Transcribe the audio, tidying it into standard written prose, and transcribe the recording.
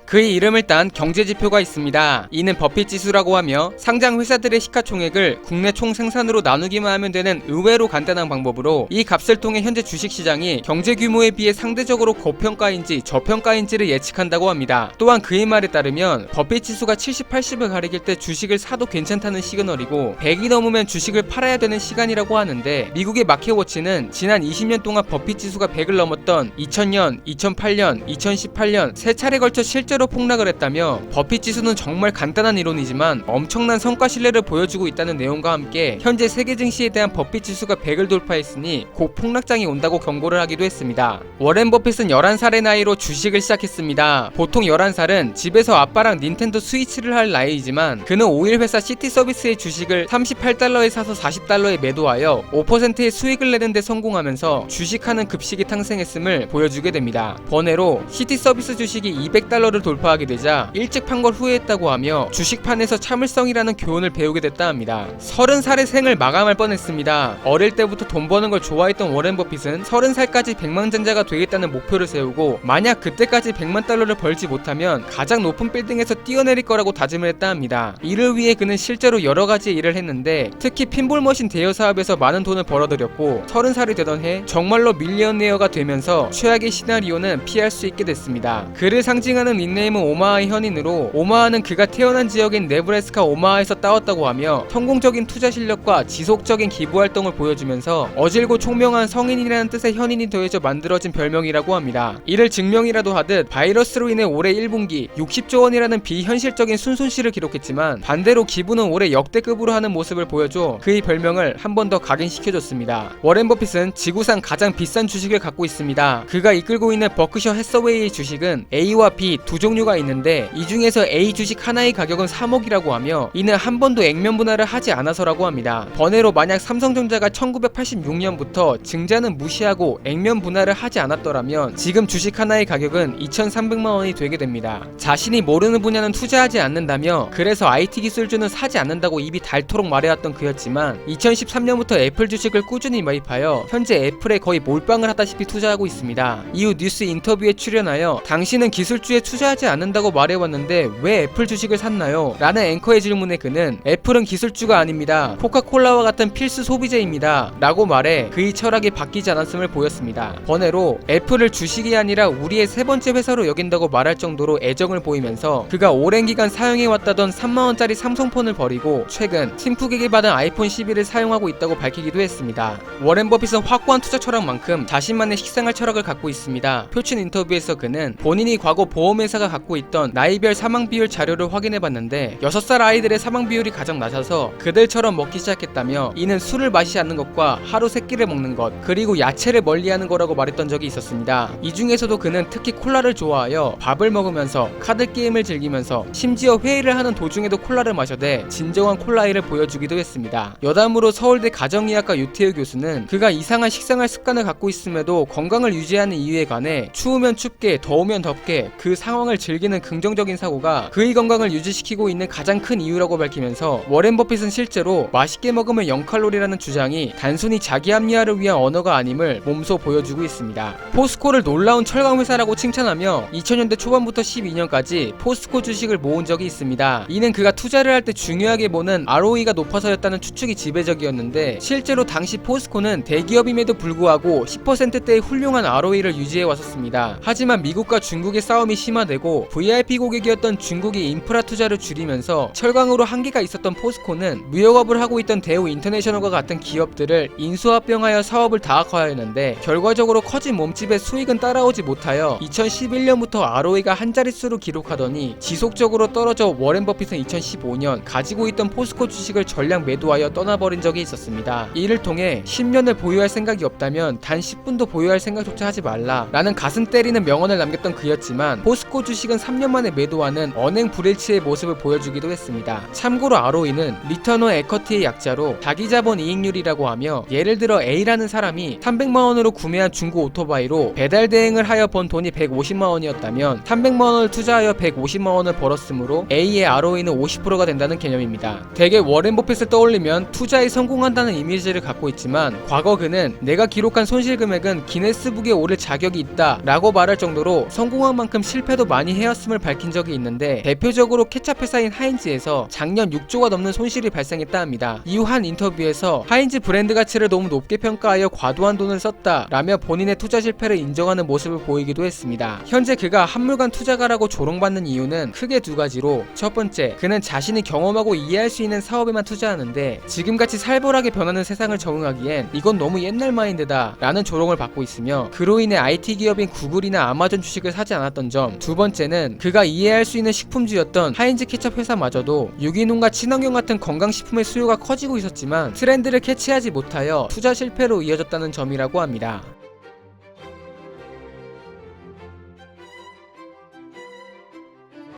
그의 이름을 딴 경제지표가 있습니다. 이는 버핏 지수라고 하며 상장 회사들의 시가총액을 국내 총 생산으로 나누기만 하면 되는 의외로 간단한 방법으로 이 값을 통해 현재 주식시장이 경제 규모에 비해 상대적으로 고평가인지 저평가인지를 예측한다고 합니다. 또한 그의 말에 따르면 버핏 지수가 70, 80을 가리킬 때 주식을 사도 괜찮다는 시그널이고 100이 넘으면 주식을 팔아야 되는 시간이라고 하는데, 미국의 마켓워치는 지난 20년 동안 버핏 지수가 100을 넘었던 2000년, 2008년, 2018년 세 차례 걸쳐 실제로 폭락을 했다며, 버핏 지수는 정말 간단한 이론이지만 엄청난 성과 신뢰를 보여주고 있다는 내용과 함께 현재 세계 증시에 대한 버핏 지수가 100을 돌파했으니 곧 폭락장이 온다고 경고를 하기도 했습니다. 워렌 버핏은 11살의 나이로 주식을 시작했습니다. 보통 11살은 집에서 아빠랑 닌텐도 스위치를 할 나이이지만 그는 오일 회사 시티 서비스의 주식을 38달러에 사서 40달러에 매도하여 5%의 수익을 내는 데 성공하면서 주식하는 급식이 탄생했음을 보여주게 됩니다. 번외로 시티 서비스 주식이 200달러를 돌파하게 되자 일찍 판 걸 후회했다고 하며 주식판에서 참을성이라는 교훈을 배우게 됐다 합니다. 30살의 생을 마감할 뻔했습니다. 어릴 때부터 돈 버는 걸 좋아했던 워렌 버핏은 30살까지 백만장자가 되겠다는 목표를 세우고, 만약 그때까지 100만 달러를 벌지 못하면 가장 높은 빌딩에서 뛰어내릴 거라고 다짐을 했다 합니다. 이를 위해 그는 실제로 여러 가지 일을 했는데, 특히 핀볼 머신 대여 사업에서 많은 돈을 벌어들였고 30살이 되던 해 정말로 밀리언네어가 되면서 최악의 시나리오는 피할 수 있게 됐습니다. 그를 상징하는 닉네임은 오마하의 현인으로, 오마하는 그가 태어난 지역인 네브래스카 오마하에서 따왔다고 하며 성공적인 투자 실력과 지속적인 기부 활동을 보여주면서 어질고 총명한 성인이라는 뜻의 현인이 더해져 만들어진 별명이라고 합니다. 이를 증명이라도 하듯 바이러스로 인해 올해 1분기 60조 원이라는 비현실적인 순손실을 기록했지만 반대로 기부는 올해 역대급으로 하는 모습을 보여줘 그의 별명을 한 번 더 각인시켜줬습니다. 워렌 버핏은 지구상 가장 비싼 주식을 갖고 있습니다. 그가 이끌고 있는 버크셔 해서웨이의 주식은 A와 B 두 종류가 있는데, 이 중에서 A 주식 하나의 가격은 3억이라고 하며 이는 한 번도 액면 분할을 하지 않아서라고 합니다. 번외로 만약 삼성전자가 1986년부터 증자는 무시하고 액면 분할을 하지 않았더라면 지금 주식 하나의 가격은 2,300만 원이 되게 됩니다. 자신이 모르는 분야는 투자하지 않는다며 그래서 IT 기술주는 사지 않는다고 입이 닳도록 말해왔던 그였지만 2013년부터 애플 주식을 꾸준히 매입하여 현재 애플에 거의 몰빵을 하다시피 투자하고 있습니다. 이후 뉴스 인터뷰에 출연하여 당신은 기술주에 투자하지 않는다고 말해왔는데 왜 애플 주식을 샀나요? 라는 앵커의 질문에 그는 애플은 기술주가 아닙니다. 코카콜라와 같은 필수 소비재입니다. 라고 말해 그의 철학이 바뀌지 않았음을 보였습니다. 번외로 애플을 주식이 아니라 우리의 세 번째 회사로 여긴다고 말할 정도로 애정을 보이면서 그가 오랜 기간 사용해왔다던 3만원짜리 삼성폰을 버리고 최근 팀쿡에게 받은 아이폰 11을 사용하고 있다고 밝히기도 했습니다. 워렌 버핏은 확고한 투자 철학만큼 자신만의 식생활 철학을 갖고 있습니다. 표친 인터뷰에서 그는 본인이 과거 보험회사가 갖고 있던 나이별 사망 비율 자료를 확인해봤는데 6살 아이들의 사망 비율이 가장 낮아서 그들처럼 먹기 시작했다며, 이는 술을 마시지 않는 것과 하루 3끼를 먹는 것 그리고 야채를 멀리하는 거라고 말했던 적이 있었습니다. 이 중에서도 그는 특히 콜라를 좋아하여 밥을 먹으면서 카드 게임을 즐기면서 심지어 회의를 하는 도중에도 콜라를 마셔대 진정한 콜라이를 보여주기도 했습니다. 여담으로 서울대 가정의학과 유태우 교수는 그가 이상한 식생활 습관을 갖고 있음에도 건강을 유지하는 이유에 관해 추우면 춥게 더우면 덥게 그 상황을 즐기는 긍정적인 사고가 그의 건강을 유지시키고 있는 가장 큰 이유라고 밝히면서, 워렌 버핏은 실제로 맛있게 먹으면 0칼로리라는 주장이 단순히 자기 합리화를 위한 언어가 아님을 몸소 보여주고 있습니다. 포스코를 놀라운 철강 회사라고 칭찬하며 2000년대 초반부터 12년까지 포스코 주식을 모은 적이 있습니다. 이는 그가 투자를 할 때 중요하게 보는 ROE가 높아서였다는 추측이 지배적이었는데, 실제로 당시 포스코는 대기업임에도 불구하고 10%대의 훌륭한 ROE를 유지해 왔었습니다. 하지만 미국과 중국의 싸움이 심화되고 VIP 고객이었던 중국이 인프라 투자를 줄이면서 철강으로 한계가 있었던 포스코는 무역업을 하고 있던 대우 인터내셔널과 같은 기업들을 인수합병하여 사업을 다각화하였는데, 결과적으로 커진 몸집의 수익은 따라오지 못하여 2011년부터 ROE가 한 자릿수로 기록하더니 지속적으로 떨어져 워렌 버핏은 2015년 가지고 있던 포스코 주식을 전량 매도하여 떠나버린 적이 있었습니다. 이를 통해 10년을 보유할 생각이 없다면 단 10분도 보유할 생각조차 하지 말라 라는 가슴 때리는 명언을 남겼던 그였지만, 포스코 주식은 3년 만에 매도하는 언행 불일치의 모습을 보여주기도 했습니다. 참고로 ROE는 리턴 온 에쿼티의 약자로 자기자본 이익률이라고 하며, 예를 들어 A라는 사람이 300만원으로 구매한 중고 오토바이로 배달 대행을 하여 번 돈이 150만원이었다면 300만원을 투자하여 150만원을 벌었으므로 A의 ROE는 50%가 된다는 개념입니다. 대개 워렌 버핏을 떠올리면 투자에 성공한다는 이미지를 갖고 있지만, 과거 그는 내가 기록한 손실 금액은 기네스북에 오를 자격이 있다 라고 말할 정도로 성공한 만큼 실패도 많이 많이 해왔음을 밝힌 적이 있는데 대표적으로 케찹 회사인 하인즈에서 작년 6조가 넘는 손실이 발생했다 합니다. 이후 한 인터뷰에서 하인즈 브랜드 가치를 너무 높게 평가하여 과도한 돈을 썼다 라며 본인의 투자 실패를 인정하는 모습을 보이기도 했습니다. 현재 그가 한물간 투자가라고 조롱받는 이유는 크게 두 가지로, 첫 번째, 그는 자신이 경험하고 이해할 수 있는 사업에만 투자하는데 지금같이 살벌하게 변하는 세상을 적응하기엔 이건 너무 옛날 마인드다 라는 조롱을 받고 있으며, 그로 인해 IT 기업인 구글이나 아마존 주식을 사지 않았던 점, 두 번째는 그가 이해할 수 있는 식품주였던 하인즈 케찹 회사마저도 유기농과 친환경 같은 건강식품의 수요가 커지고 있었지만 트렌드를 캐치하지 못하여 투자 실패로 이어졌다는 점이라고 합니다.